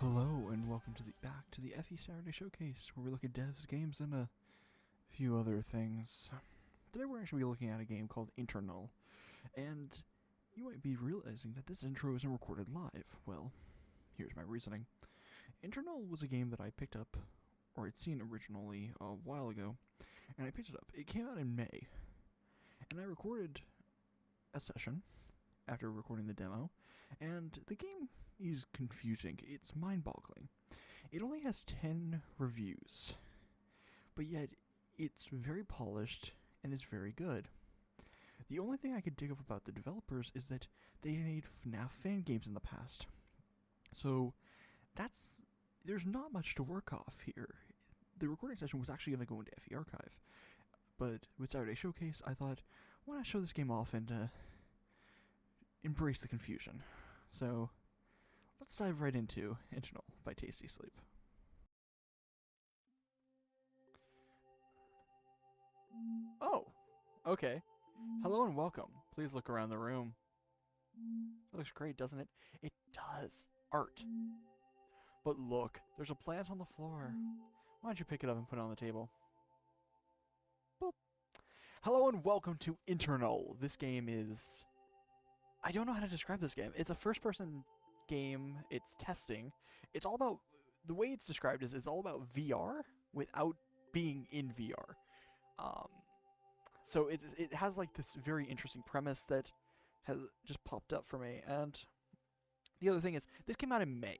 Hello and welcome to back to the FE Saturday Showcase, where we look at devs, games, and a few other things. Today we're actually looking at a game called InterNULL, and you might be realizing that this intro isn't recorded live. Well, here's my reasoning. InterNULL was a game that I picked up, or I'd seen originally a while ago, and I picked it up. It came out in May, and I recorded a session after recording the demo, and the game is confusing. It's mind-boggling. It only has 10 reviews, but yet it's very polished and is very good. The only thing I could dig up about the developers is that they made FNAF fan games in the past. So there's not much to work off here. The recording session was actually going to go into FE Archive, but with Saturday Showcase, I thought, why not show this game off and embrace the confusion. So let's dive right into InterNULL by Tasty Sleep. Oh, okay. Hello and welcome. Please look around the room. It looks great, doesn't it? It does. Art. But look, there's a plant on the floor. Why don't you pick it up and put it on the table? Boop. Hello and welcome to InterNULL. This game is... I don't know how to describe this game. It's a first-person game. It's testing. It's all about... The way it's described is it's all about VR without being in VR. So it has like this very interesting premise that has just popped up for me. And the other thing is, this came out in May.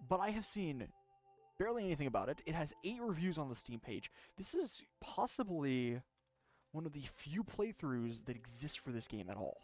But I have seen barely anything about it. It has 8 reviews on the Steam page. This is possibly one of the few playthroughs that exist for this game at all.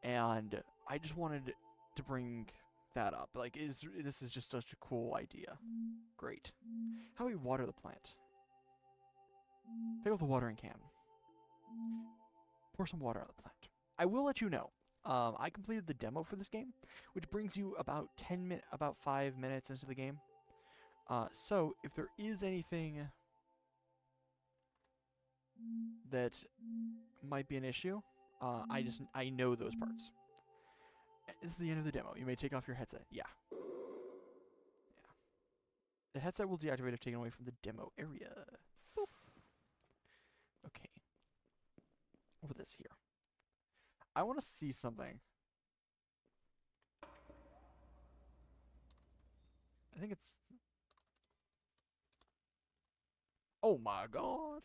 And I just wanted to bring that up. Like, this is just such a cool idea. Great. How do we water the plant? Pick up the watering can. Pour some water on the plant. I will let you know. I completed the demo for this game, which brings you about 5 minutes into the game. So if there is anything that might be an issue, I know those parts. This is the end of the demo. You may take off your headset. Yeah. The headset will deactivate if taken away from the demo area. Boop. Okay. Over this here. I want to see something. I think it's... Oh my god!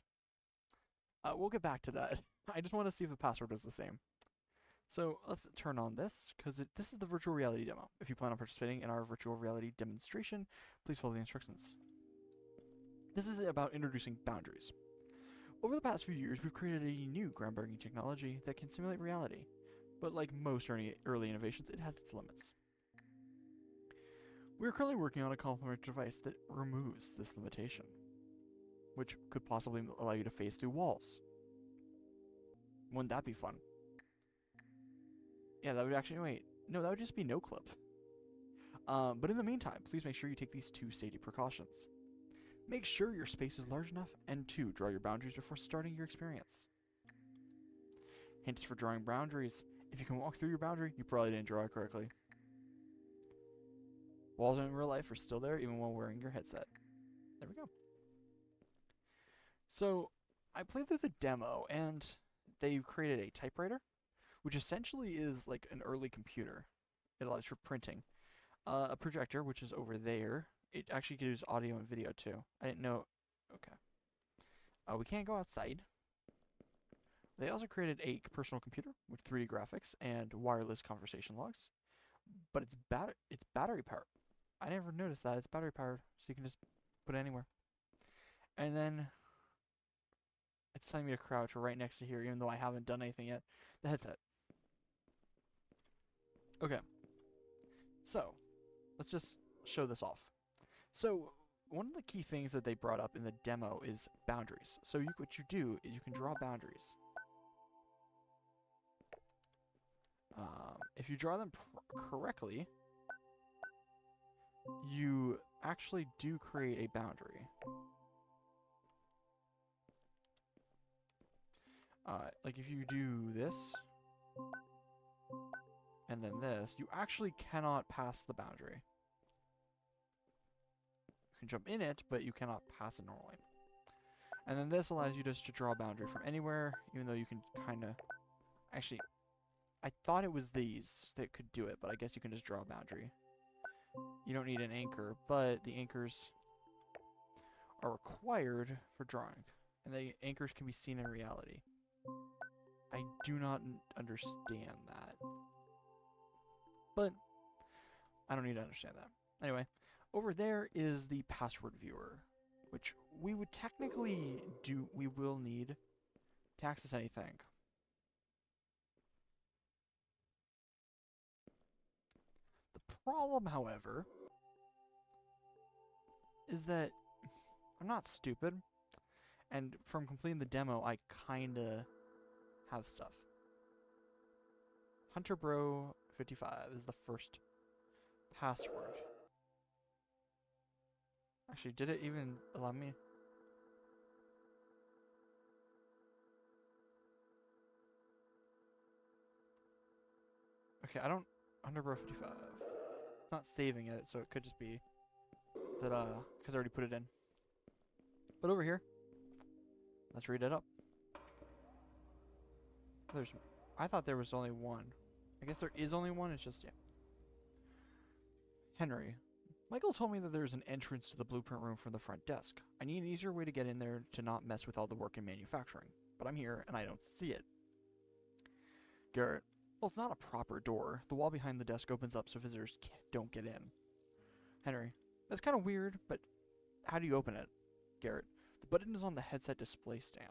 We'll get back to that. I just want to see if the password is the same. So let's turn on this, because this is the virtual reality demo. If you plan on participating in our virtual reality demonstration, please follow the instructions. This is about introducing boundaries. Over the past few years, we've created a new groundbreaking technology that can simulate reality. But like most early innovations, it has its limits. We are currently working on a complementary device that removes this limitation, which could possibly allow you to phase through walls. Wouldn't that be fun? Yeah, that would actually... Wait. No, that would just be no clip. But in the meantime, please make sure you take these 2 safety precautions. Make sure your space is large enough, and 2, draw your boundaries before starting your experience. Hints for drawing boundaries. If you can walk through your boundary, you probably didn't draw it correctly. Walls in real life are still there, even while wearing your headset. There we go. So, I played through the demo, and they created a typewriter, which essentially is like an early computer. It allows for printing. A projector, which is over there. It actually can use audio and video too. I didn't know. Okay. We can't go outside. They also created a personal computer with 3D graphics and wireless conversation logs. But it's battery powered. I never noticed that. It's battery powered, so you can just put it anywhere. And then it's telling me to crouch right next to here, even though I haven't done anything yet. The headset. Okay. So, let's just show this off. So, one of the key things that they brought up in the demo is boundaries. So what you do is you can draw boundaries. If you draw them correctly, you actually do create a boundary. Like if you do this, and then this, you actually cannot pass the boundary. You can jump in it, but you cannot pass it normally. And then this allows you just to draw a boundary from anywhere, even though you can kind of... Actually, I thought it was these that could do it, but I guess you can just draw a boundary. You don't need an anchor, but the anchors are required for drawing. And the anchors can be seen in reality. I do not understand that. But I don't need to understand that. Anyway, over there is the password viewer, which we would technically do, we will need to access anything. The problem, however, is that I'm not stupid, and from completing the demo, I kinda have stuff. Hunter Bro 55 is the first password. Actually, did it even allow me? Okay, I don't... Hunter Bro 55. It's not saving it, so it could just be that, because I already put it in. But over here, let's read it up. I thought there was only one. I guess there is only one, it's just, yeah. Henry. Michael told me that there's an entrance to the blueprint room from the front desk. I need an easier way to get in there to not mess with all the work in manufacturing. But I'm here, and I don't see it. Garrett. Well, it's not a proper door. The wall behind the desk opens up so visitors don't get in. Henry. That's kind of weird, but how do you open it? Garrett. The button is on the headset display stand.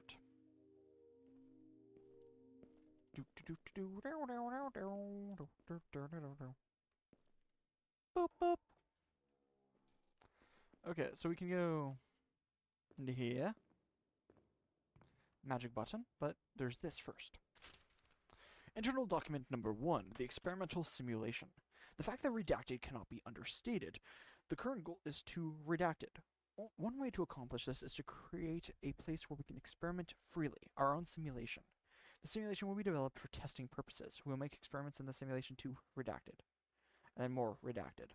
Boop, boop. Okay, so we can go into here. Magic button, but there's this first. Internal document number 1, the experimental simulation. The fact that redacted cannot be understated. The current goal is to redact it. One way to accomplish this is to create a place where we can experiment freely, our own simulation. The simulation will be developed for testing purposes. We will make experiments in the simulation to redacted, and then more redacted.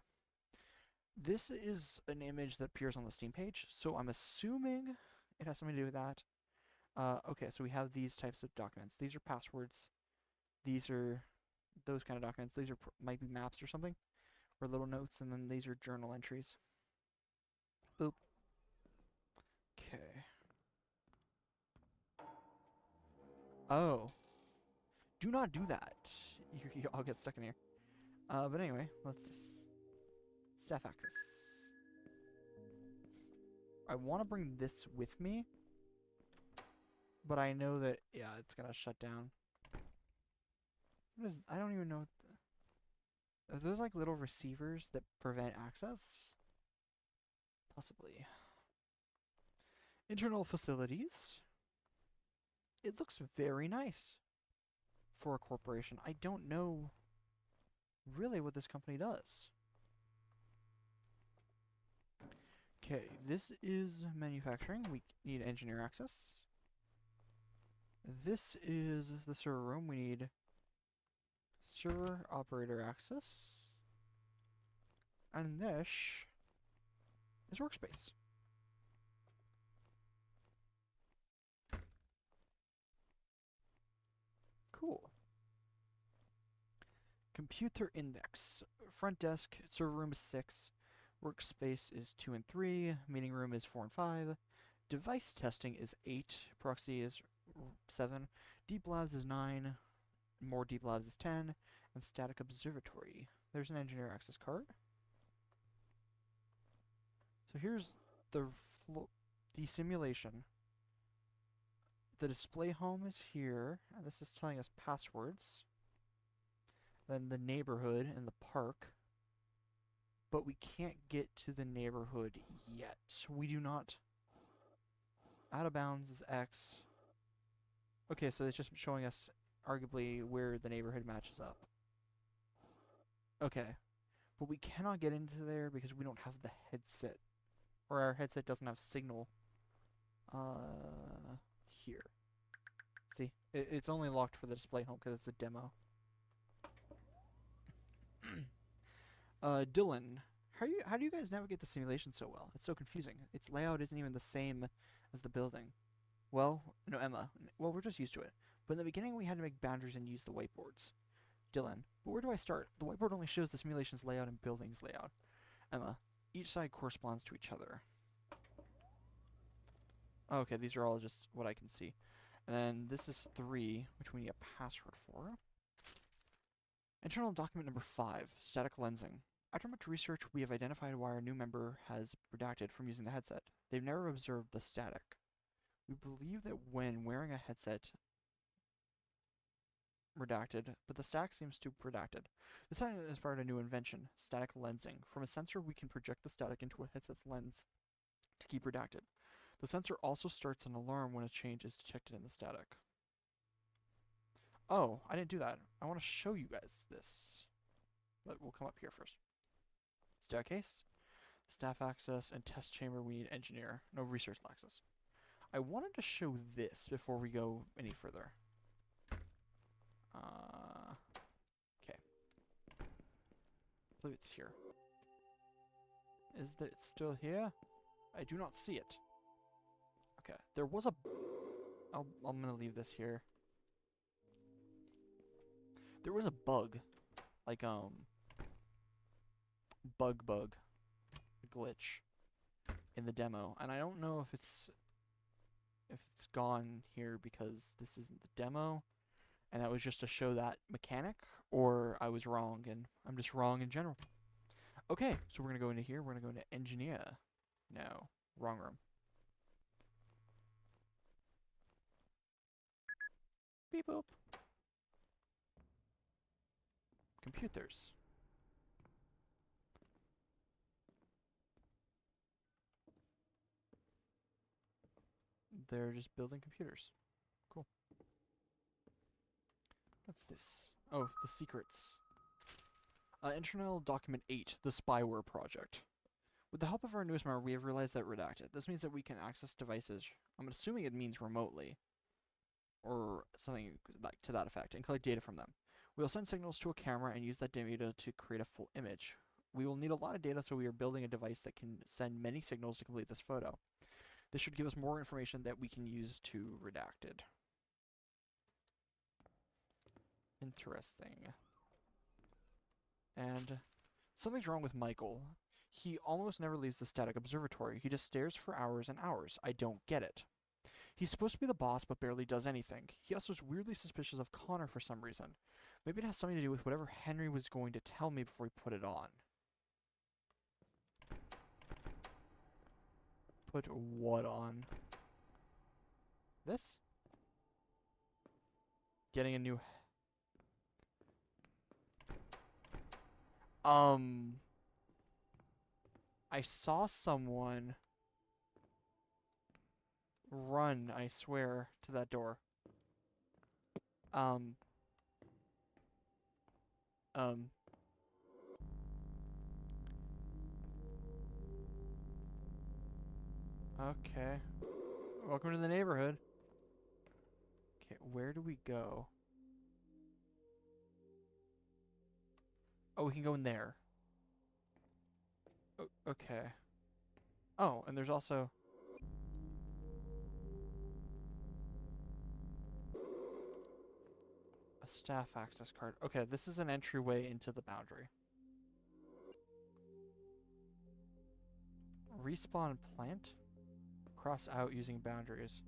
This is an image that appears on the Steam page, so I'm assuming it has something to do with that. Okay, so we have these types of documents. These are passwords. These are those kind of documents. These are might be maps or something, or little notes, and then these are journal entries. Boop. Okay. Oh. Do not do that. I'll get stuck in here. But anyway, let's... Staff access. I want to bring this with me, but I know that, yeah, it's gonna shut down. What is... I don't even know what the... Are those like little receivers that prevent access? Possibly. Internal facilities. It looks very nice for a corporation. I don't know really what this company does. Okay, this is manufacturing. We need engineer access. This is the server room. We need server operator access. And this is workspace. Cool. Computer index. Front desk, server room is 6. Workspace is 2 and 3. Meeting room is 4 and 5. Device testing is 8. Proxy is 7. Deep labs is 9. More deep labs is 10. And static observatory. There's an engineer access card. So here's the simulation. The display home is here. And this is telling us passwords. Then the neighborhood and the park. But we can't get to the neighborhood yet. We do not. Out of bounds is X. Okay, so it's just showing us arguably where the neighborhood matches up. Okay. But we cannot get into there because we don't have the headset. Or our headset doesn't have signal. Here. See? It's only locked for the display home because it's a demo. Dylan, how do you guys navigate the simulation so well? It's so confusing. Its layout isn't even the same as the building. Well, no, Emma. Well, we're just used to it. But in the beginning, we had to make boundaries and use the whiteboards. Dylan, but where do I start? The whiteboard only shows the simulation's layout and building's layout. Emma, each side corresponds to each other. Okay, these are all just what I can see. And then this is 3, which we need a password for. Internal document number 5, static lensing. After much research, we have identified why our new member has redacted from using the headset. They've never observed the static. We believe that when wearing a headset, redacted, but the static seems to redacted. This inspired a new invention, static lensing. From a sensor, we can project the static into a headset's lens to keep redacted. The sensor also starts an alarm when a change is detected in the static. Oh, I didn't do that. I want to show you guys this. But we'll come up here first. Staircase, staff access, and test chamber. We need engineer. No research access. I wanted to show this before we go any further. Okay. I believe it's here. Is it still here? I do not see it. Okay. There was a... I'm gonna leave this here. There was a bug. Like, bug. A glitch. In the demo. And I don't know if it's gone here because this isn't the demo. And that was just to show that mechanic, or I was wrong, and I'm just wrong in general. Okay, so we're going to go into here. We're going to go into engineer. No, wrong room. Beep boop. Computers. They're just building computers. Cool. What's this? Oh, the secrets. InterNULL Document 8, the Spyware Project. With the help of our newest member, we have realized that redacted. This means that we can access devices, I'm assuming it means remotely, or something like to that effect, and collect data from them. We'll send signals to a camera and use that data to create a full image. We will need a lot of data, so we are building a device that can send many signals to complete this photo. This should give us more information that we can use to redacted. Interesting. And something's wrong with Michael. He almost never leaves the static observatory. He just stares for hours and hours. I don't get it. He's supposed to be the boss, but barely does anything. He also is weirdly suspicious of Connor for some reason. Maybe it has something to do with whatever Henry was going to tell me before he put it on. Put what on? This? Getting a new... I saw someone run, I swear, to that door. Okay. Welcome to the neighborhood. Okay, where do we go? Oh, we can go in there. Okay. Oh, and there's also... a staff access card. Okay, this is an entryway into the boundary. Respawn plant? Cross out using boundaries.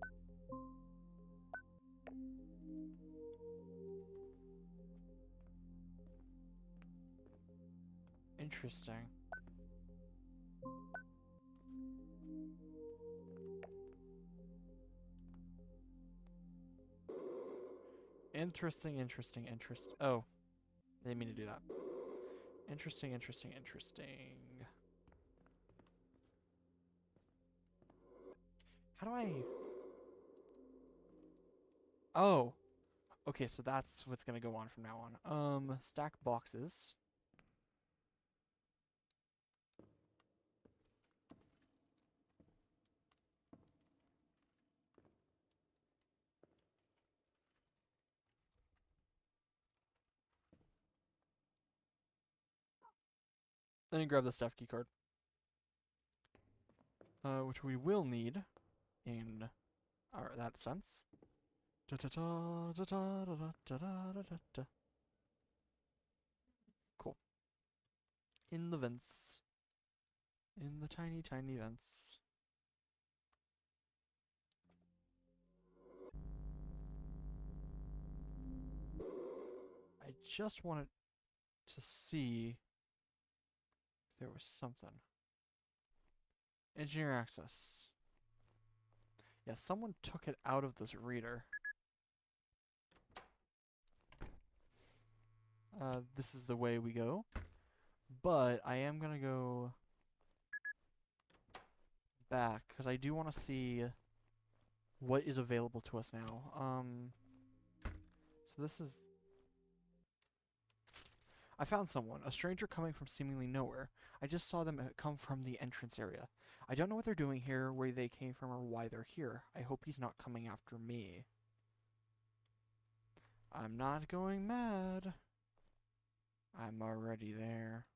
Interesting. Interesting. Oh, they didn't mean to do that. Interesting. How do I... Oh. Okay, so that's what's gonna go on from now on. Stack boxes. And then grab the staff key card. Which we will need in that sense. Cool. In the vents. In the tiny, tiny vents. I just wanted to see if there was something. Engineer access. Yeah, someone took it out of this reader. This is the way we go. But I am gonna go back, because I do want to see what is available to us now. So this is... I found someone, a stranger coming from seemingly nowhere. I just saw them come from the entrance area. I don't know what they're doing here, where they came from, or why they're here. I hope he's not coming after me. I'm not going mad. I'm already there.